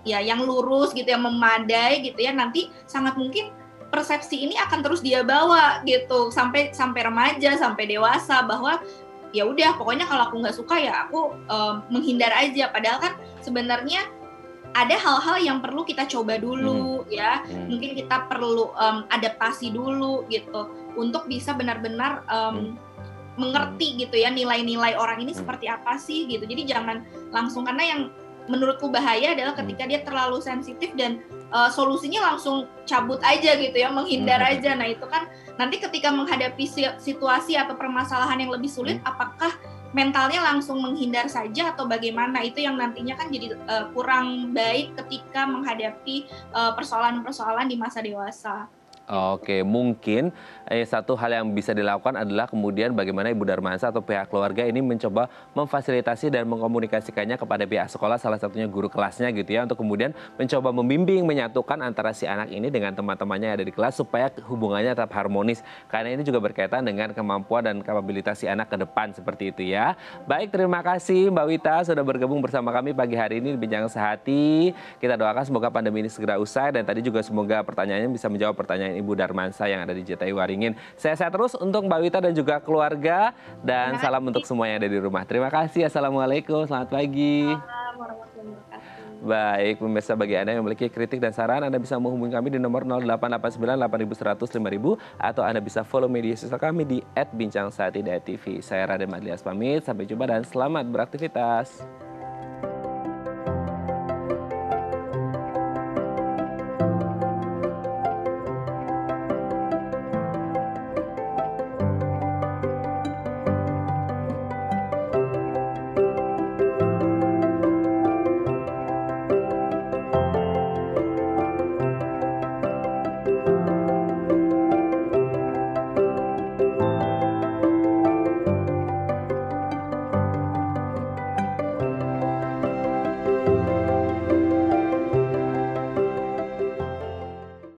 Speaker 3: yang lurus gitu, yang memadai gitu ya, nanti sangat mungkin persepsi ini akan terus dia bawa gitu sampai remaja, sampai dewasa, bahwa ya udah pokoknya kalau aku nggak suka ya aku menghindar aja. Padahal kan sebenarnya ada hal-hal yang perlu kita coba dulu ya, mungkin kita perlu adaptasi dulu gitu untuk bisa benar-benar mengerti gitu ya nilai-nilai orang ini seperti apa sih gitu. Jadi jangan langsung, karena yang menurutku bahaya adalah ketika dia terlalu sensitif dan solusinya langsung cabut aja gitu ya, menghindar aja. Nah itu kan nanti ketika menghadapi situasi atau permasalahan yang lebih sulit, apakah mentalnya langsung menghindar saja atau bagaimana? Itu yang nantinya kan jadi kurang baik ketika menghadapi persoalan-persoalan di masa dewasa.
Speaker 1: Oke, mungkin satu hal yang bisa dilakukan adalah kemudian bagaimana Ibu Darmansyah atau pihak keluarga ini mencoba memfasilitasi dan mengkomunikasikannya kepada pihak sekolah, salah satunya guru kelasnya gitu ya, untuk kemudian mencoba membimbing, menyatukan antara si anak ini dengan teman-temannya yang ada di kelas supaya hubungannya tetap harmonis. Karena ini juga berkaitan dengan kemampuan dan kapabilitas si anak ke depan seperti itu ya. Baik, terima kasih Mbak Wita sudah bergabung bersama kami pagi hari ini di Bincang Sehati. Kita doakan semoga pandemi ini segera usai, dan tadi juga semoga pertanyaannya bisa menjawab pertanyaan Ibu Darmansyah yang ada di JTI Waringin. Sehat-sehat terus untuk Mbak Wita dan juga keluarga, dan salam untuk semua yang ada di rumah. Terima kasih. Assalamualaikum. Selamat pagi. Baik, pemirsa, bagi Anda yang memiliki kritik dan saran, Anda bisa menghubungi kami di nomor 0889 8100 5000 atau Anda bisa follow media sosial kami di @bincangsehati.tv. Saya Raden Madlias pamit, sampai jumpa dan selamat beraktivitas.